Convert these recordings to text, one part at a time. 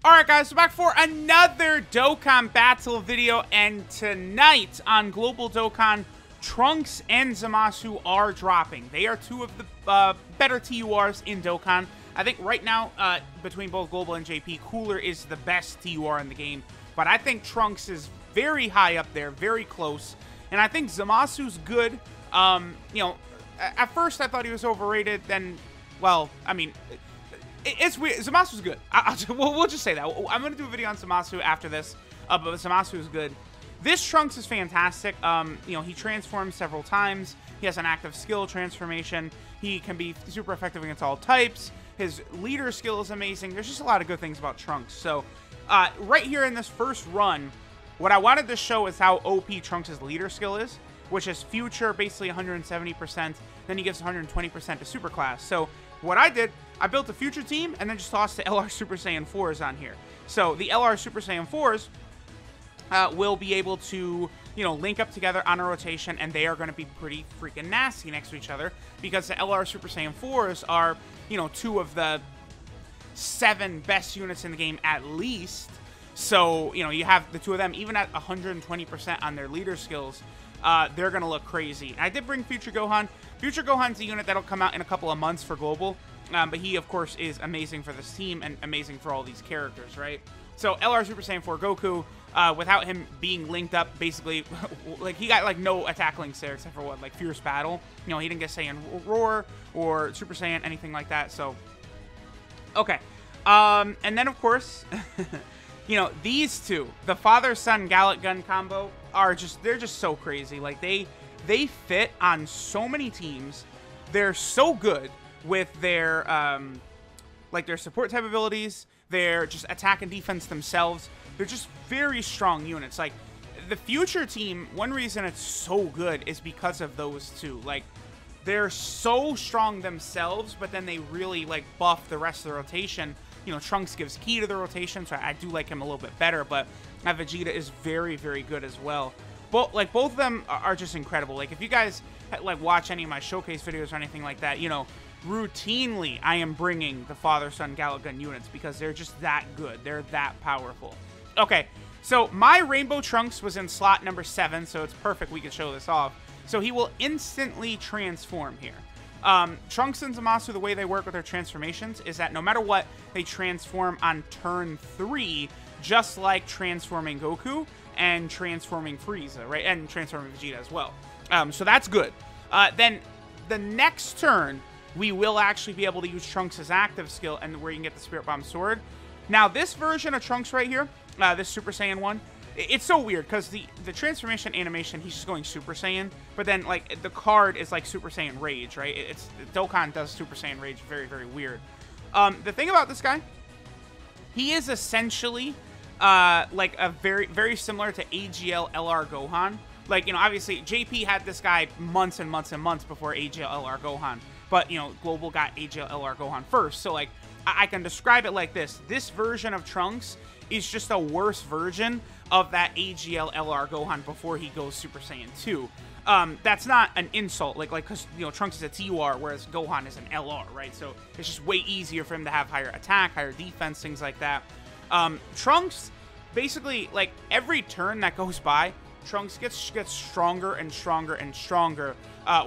Alright guys, so back for another Dokkan battle video, and tonight on Global Dokkan, Trunks and Zamasu are dropping. They are two of the better TURs in Dokkan. I think right now, between both Global and JP, Cooler is the best TUR in the game, but I think Trunks is very high up there, very close, and I think Zamasu's good. You know, at first I thought he was overrated, then, well, I mean, it's weird. Zamasu's good. We'll just say that. I'm going to do a video on Zamasu after this, but Zamasu is good. This Trunks is fantastic. You know, he transforms several times. He has an active skill transformation. He can be super effective against all types. His leader skill is amazing. There's just a lot of good things about Trunks. So, right here in this first run, what I wanted to show is how OP Trunks' leader skill is, which is future, basically 170%. Then he gives 120% to superclass. So, what I did, I built a future team and then just tossed the LR Super Saiyan 4s on here. So the LR Super Saiyan 4s will be able to, you know, link up together on a rotation, and they are going to be pretty freaking nasty next to each other because the LR Super Saiyan 4s are, you know, two of the 7 best units in the game at least. So, you know, you have the two of them, even at 120% on their leader skills, they're going to look crazy. And I did bring Future Gohan. Future Gohan's a unit that'll come out in a couple of months for Global. But he, of course, is amazing for this team and amazing for all these characters, right? So, LR Super Saiyan 4 Goku, without him being linked up, basically, like, he got, like, no attack links there except for, what, like, Fierce Battle. You know, he didn't get Saiyan Roar or Super Saiyan, anything like that, so... Okay. And then, of course, you know, these two, the father-son Gallic Gun combo, are just, they're just so crazy. Like, they fit on so many teams. They're so good with their, like, their support type abilities, their just attack and defense themselves. They're just very strong units. Like, the future team, one reason it's so good is because of those two. Like, they're so strong themselves, but then they really, like, buff the rest of the rotation. You know, Trunks gives key to the rotation, so I do like him a little bit better, but Vegeta is very, very good as well. Both of them are just incredible. Like, if you guys, like, watch any of my showcase videos or anything like that, you know, routinely I am bringing the father-son Gallic Gun units because they're just that good. They're that powerful. Okay, so my Rainbow Trunks was in slot number 7, so it's perfect we can show this off. So he will instantly transform here. Trunks and Zamasu, the way they work with their transformations is that no matter what, they transform on turn 3, just like transforming Goku and transforming Frieza, right? And transforming Vegeta as well. So that's good. Then the next turn, we will actually be able to use Trunks' active skill and where you can get the Spirit Bomb Sword. Now, this version of Trunks right here, this Super Saiyan 1, it's so weird because the transformation animation, he's just going Super Saiyan, but then, like, the card is like Super Saiyan Rage, right? Dokkan does Super Saiyan Rage, very, very weird. The thing about this guy, he is essentially, like, a very, very similar to AGL LR Gohan. Like, you know, obviously, JP had this guy months and months and months before AGL LR Gohan, but, you know, Global got AGL LR Gohan first, so, like, I can describe it like this. This version of Trunks is just a worse version of that AGL LR Gohan before he goes Super Saiyan 2. That's not an insult, like, because, you know, Trunks is a TUR, whereas Gohan is an LR, right? So it's just way easier for him to have higher attack, higher defense, things like that. Trunks, basically, like, every turn that goes by, Trunks gets stronger and stronger and stronger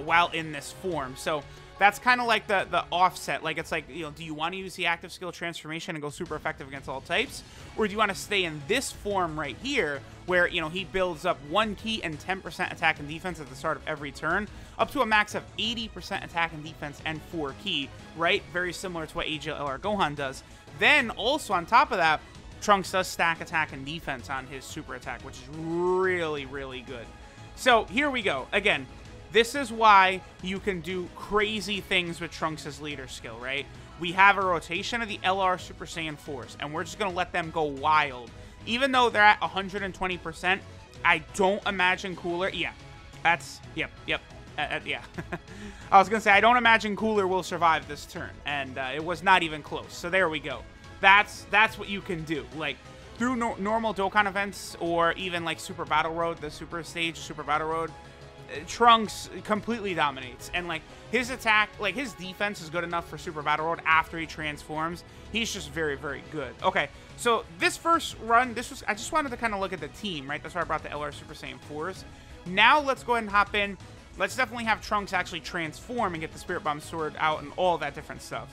while in this form. So that's kind of like the offset. Like, it's like, you know, do you want to use the active skill transformation and go super effective against all types? Or do you want to stay in this form right here where, you know, he builds up 1 key and 10% attack and defense at the start of every turn, up to a max of 80% attack and defense and 4 key, right? Very similar to what AGL LR Gohan does. Then, also on top of that, Trunks does stack attack and defense on his super attack, which is really, really good. So, here we go. Again, this is why you can do crazy things with Trunks' leader skill, right? We have a rotation of the LR Super Saiyan 4s, and we're just going to let them go wild. Even though they're at 120%, I don't imagine Cooler... Yeah, that's... Yep. Yeah. I was going to say, I don't imagine Cooler will survive this turn, and it was not even close. So there we go. That's what you can do. Like, through normal Dokkan events, or even, like, Super Battle Road, the Super Stage, Super Battle Road, Trunks completely dominates. And, like, his attack, like, his defense is good enough for Super Battle World after he transforms. He's just very, very good. Okay, so this first run, I just wanted to kind of look at the team, right? That's why I brought the LR Super Saiyan 4s. Now, let's go ahead and hop in. Let's definitely have Trunks actually transform and get the Spirit Bomb Sword out and all that different stuff.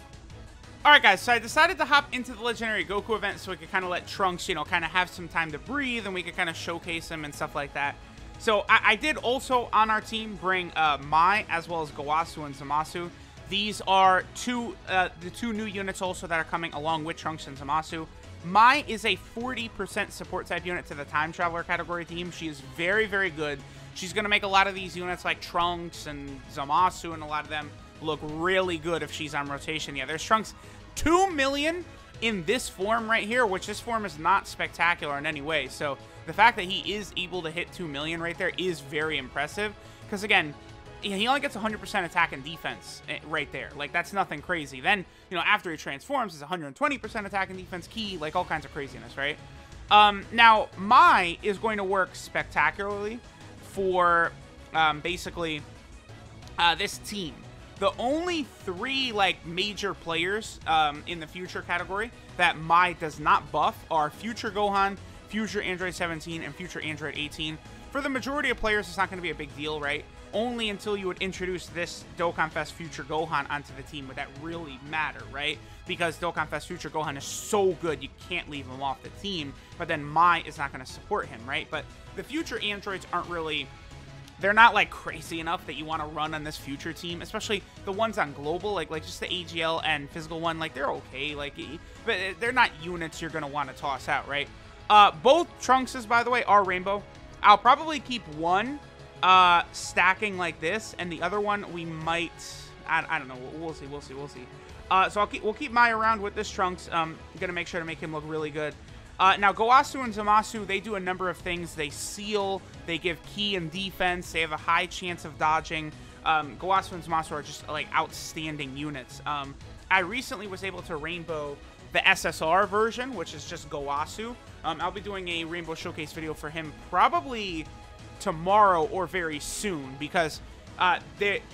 Alright guys, so I decided to hop into the Legendary Goku event so we could kind of let Trunks, you know, kind of have some time to breathe and we could kind of showcase him and stuff like that. So I did also on our team bring Mai as well as Gowasu and Zamasu. These are the two new units also that are coming along with Trunks and Zamasu. Mai is a 40% support type unit to the Time Traveler category team. She is very, very good. She's going to make a lot of these units like Trunks and Zamasu and a lot of them look really good if she's on rotation. Yeah, there's Trunks 2 million in this form right here, which this form is not spectacular in any way. So the fact that he is able to hit 2 million right there is very impressive. Because again, he only gets 100% attack and defense right there. Like, that's nothing crazy. Then, you know, after he transforms, it's 120% attack and defense key, like all kinds of craziness, right? Now, Mai is going to work spectacularly for basically this team. The only 3 like major players in the future category that Mai does not buff are Future Gohan, Future Android 17, and Future Android 18. For the majority of players, it's not going to be a big deal, right? Only until you would introduce this Dokkan Fest Future Gohan onto the team would that really matter, right? Because Dokkan Fest Future Gohan is so good, you can't leave him off the team. But then Mai is not going to support him, right? But the future androids aren't really... They're not, like, crazy enough that you want to run on this future team, especially the ones on global, like just the AGL and physical one, like, they're okay, like, but they're not units you're going to want to toss out, right? Both Trunkses, by the way, are rainbow. I'll probably keep one stacking like this, and the other one we might, I don't know, we'll see. So we'll keep Mai around with this Trunks. I'm going to make sure to make him look really good. Now, Gowasu and Zamasu, they do a number of things. They seal, they give key and defense, they have a high chance of dodging. Gowasu and Zamasu are just, like, outstanding units. I recently was able to rainbow the SSR version, which is just Gowasu. I'll be doing a rainbow showcase video for him probably tomorrow or very soon, because,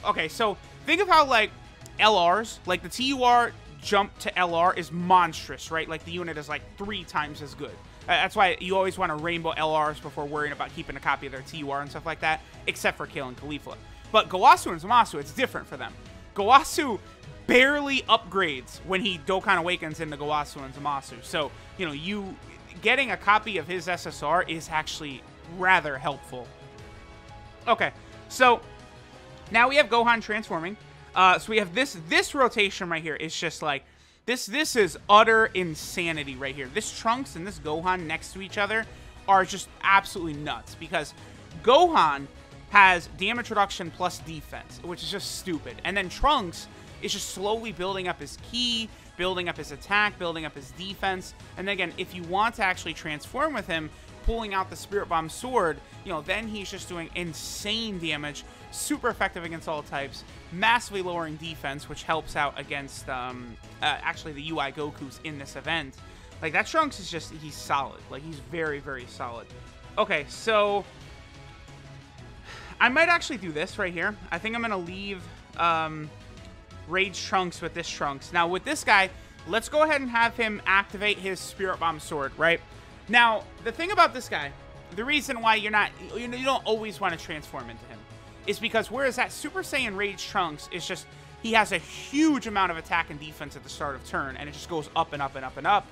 okay, so think of how, like, LRs, like the TUR jump to LR is monstrous, right? Like, the unit is like 3 times as good. That's why you always want to rainbow LRs before worrying about keeping a copy of their TUR and stuff like that, except for Kale and Caulifla. But Gowasu and Zamasu, it's different for them. Gowasu barely upgrades when he Dokkan Awakens into Gowasu and Zamasu. So, you know, you getting a copy of his SSR is actually rather helpful. Okay, so now we have Gohan transforming. So we have this rotation right here is just like, this is utter insanity right here. This Trunks and this Gohan next to each other are just absolutely nuts, because Gohan has damage reduction plus defense, which is just stupid. And then Trunks is just slowly building up his ki, building up his attack, building up his defense. And then again, if you want to actually transform with him, pulling out the Spirit Bomb Sword, you know, then he's just doing insane damage, super effective against all types, massively lowering defense, which helps out against actually the UI Gokus in this event. Like, that Trunks is just, he's solid. Like, he's very, very solid. Okay, so I might actually do this right here. I think I'm going to leave Rage Trunks with this Trunks. Now, with this guy, let's go ahead and have him activate his Spirit Bomb Sword, right? Now, the thing about this guy, the reason why you don't always want to transform into him is because whereas that Super Saiyan Rage Trunks is just, he has a huge amount of attack and defense at the start of turn, and it just goes up and up and up and up.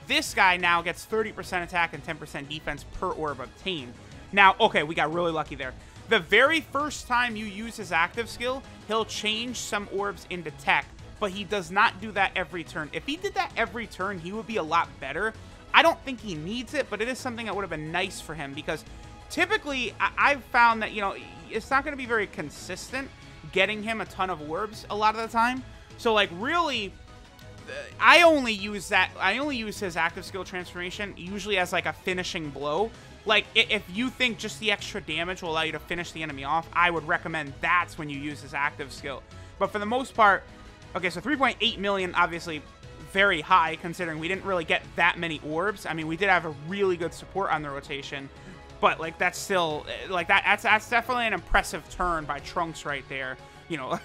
This guy now gets 30% attack and 10% defense per orb obtained. Now, okay, we got really lucky there. The very first time you use his active skill, he'll change some orbs into tech, but he does not do that every turn. If he did that every turn, he would be a lot better. I don't think he needs it, but it is something that would have been nice for him, because typically I've found that, you know, it's not going to be very consistent getting him a ton of orbs a lot of the time. So, like, really, I only use his active skill transformation usually as, like, a finishing blow. Like, if you think just the extra damage will allow you to finish the enemy off, I would recommend that's when you use his active skill. But for the most part, okay, so 3.8 million, obviously very high, considering we didn't really get that many orbs. I mean, we did have a really good support on the rotation. But, like, that's still, like, that's definitely an impressive turn by Trunks right there. You know,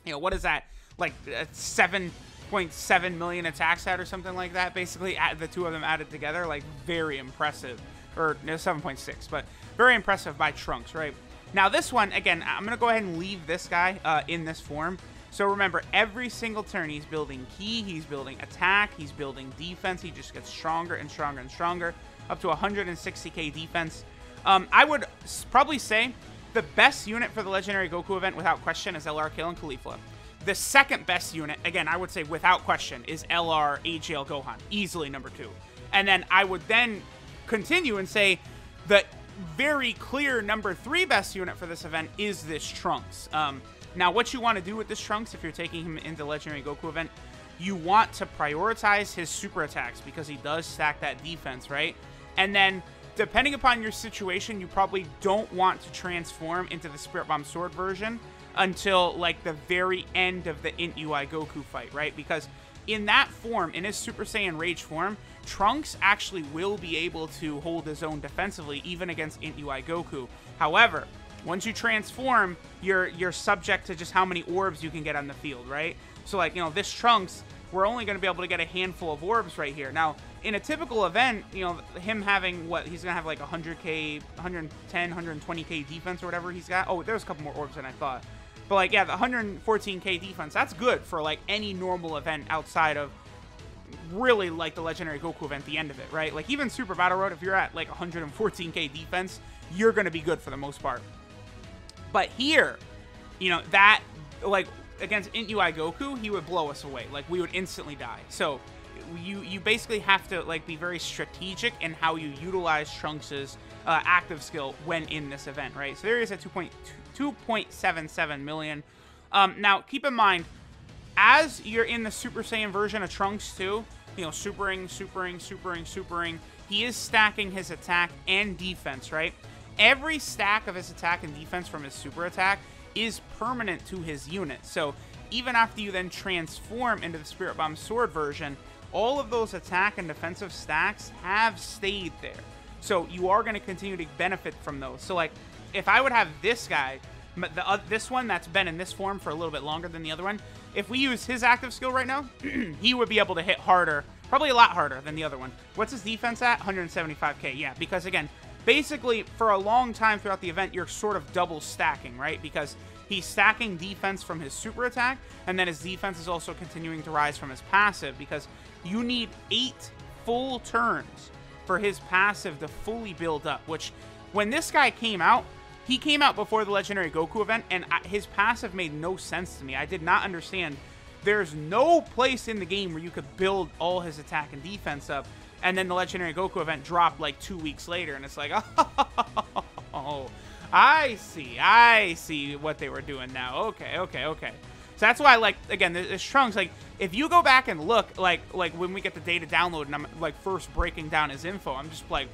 you know, what is that? Like, 7.7 million attack stat or something like that, basically, the two of them added together. Like, very impressive. Or, no, 7.6, but very impressive by Trunks, right? Now, this one, again, I'm going to go ahead and leave this guy in this form. So remember, every single turn, he's building ki, he's building attack, he's building defense. He just gets stronger and stronger and stronger, up to 160k defense. I would probably say the best unit for the Legendary Goku event, without question, is LR Kale and Caulifla. The second best unit, again, I would say without question, is LR AGL Gohan, easily number 2. And then I would then continue and say the very clear number 3 best unit for this event is this Trunks. Now, what you want to do with this Trunks, if you're taking him into the Legendary Goku event, you want to prioritize his super attacks because he does stack that defense, right? And then, depending upon your situation, you probably don't want to transform into the Spirit Bomb Sword version until, like, the very end of the Int UI Goku fight, right? Because in that form, in his Super Saiyan Rage form, Trunks actually will be able to hold his own defensively, even against Int UI Goku. However, once you transform, you're subject to just how many orbs you can get on the field, right? So, like, you know, this Trunks, we're only going to be able to get a handful of orbs right here. Now, in a typical event, you know, him having, what, he's going to have like 100k, 110, 120k defense or whatever he's got. Oh, there's a couple more orbs than I thought. But, like, yeah, the 114k defense, that's good for, like, any normal event outside of really, like, the Legendary Goku event, the end of it, right? Like, even Super Battle Road, if you're at, like, 114k defense, you're going to be good for the most part. But here, you know, that, like, against Int UI Goku, he would blow us away. Like, we would instantly die. So, you basically have to, like, be very strategic in how you utilize Trunks' active skill when in this event, right? So there is a 2.77 million. Now, keep in mind, as you're in the Super Saiyan version of Trunks too, you know, supering, he is stacking his attack and defense, right? Every stack of his attack and defense from his super attack is permanent to his unit. So even after you then transform into the Spirit Bomb Sword version, all of those attack and defensive stacks have stayed there. So you are going to continue to benefit from those. So, like, if I would have this guy, this one that's been in this form for a little bit longer than the other one, if we use his active skill right now, he would be able to hit harder, probably a lot harder than the other one. What's his defense at? 175k, yeah, because, again, basically, for a long time throughout the event, you're sort of double stacking, right? Because he's stacking defense from his super attack, and then his defense is also continuing to rise from his passive, because you need 8 full turns for his passive to fully build up, which, when this guy came out, he came out before the Legendary Goku event, and his passive made no sense to me. I did not understand. There's no place in the game where you could build all his attack and defense up, and then the Legendary Goku event dropped like 2 weeks later, and it's like, oh, I see what they were doing now. Okay. So that's why, like, again, this Trunks, like, if you go back and look, like when we get the data download and I'm, like, first breaking down his info, I'm just like,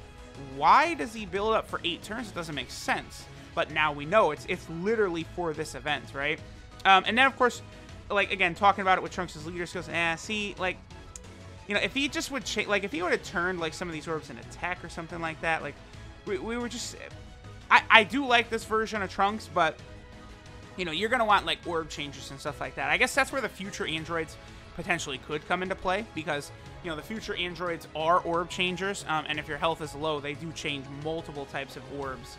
why does he build up for 8 turns? It doesn't make sense. But now we know it's literally for this event, right? And then, of course, like, again, talking about it with Trunks' leader skills, see, like, you know, if he just would change, like, if he would have turned, like, some of these orbs into tech or something like that, like, we were just, I do like this version of Trunks, but, you know, you're going to want, like, orb changes and stuff like that. I guess that's where the future androids potentially could come into play, because, you know, the future androids are orb changers, and if your health is low, they do change multiple types of orbs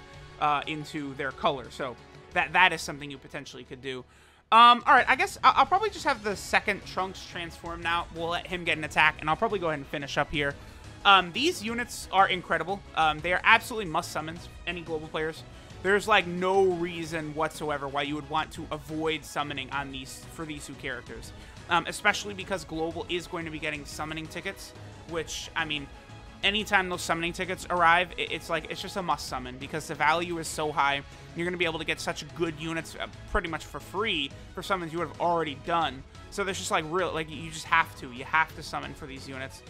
into their color. So that is something you potentially could do. All right, I guess I'll probably just have the second Trunks transform now. We'll let him get an attack, and I'll probably go ahead and finish up here. These units are incredible. They are absolutely must summons, any global players. There's, like, no reason whatsoever why you would want to avoid summoning on for these two characters. Especially because global is going to be getting summoning tickets, which, I mean, anytime those summoning tickets arrive, it's just a must summon, because the value is so high. You're going to be able to get such good units pretty much for free for summons you would have already done. So there's just, like, you just have to summon for these units.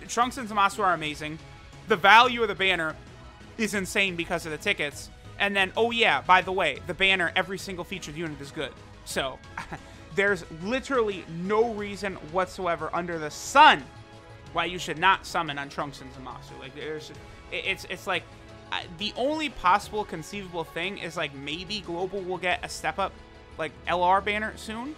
Trunks and Zamasu are amazing. The value of the banner is insane because of the tickets. And then, oh yeah, by the way, the banner, every single featured unit is good. So there's literally no reason whatsoever under the sun why you should not summon on Trunks and Zamasu. Like, it's like, the only possible conceivable thing is, like, maybe Global will get a step up, like, LR banner soon.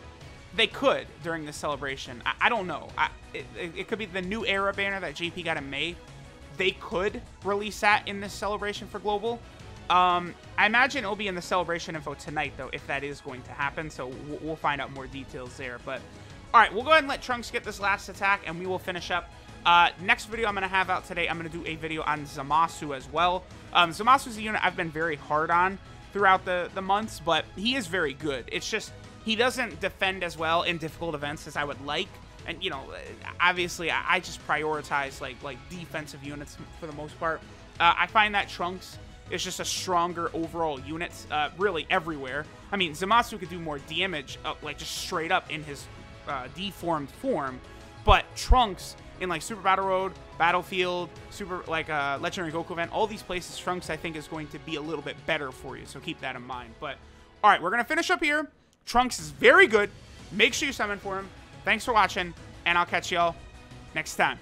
They could during this celebration. I don't know. It could be the new era banner that JP got in May. They could release that in this celebration for Global. I imagine it'll be in the celebration info tonight, though, if that is going to happen. So we'll find out more details there. But, all right, we'll go ahead and let Trunks get this last attack, and we will finish up. Next video I'm going to have out today, I'm going to do a video on Zamasu as well. Zamasu's a unit I've been very hard on throughout the months, but he is very good. It's just he doesn't defend as well in difficult events as I would like. And, you know, obviously, I just prioritize, like defensive units for the most part. I find that Trunks is just a stronger overall unit, really everywhere. I mean, Zamasu could do more damage, like, just straight up in his deformed form. But Trunks, in, like, Super Battle Road, Battlefield, Super, like, Legendary Goku event, all these places, Trunks, I think, is going to be a little bit better for you. So keep that in mind. But, all right, we're going to finish up here. Trunks is very good. Make sure you summon for him. Thanks for watching, and I'll catch y'all next time.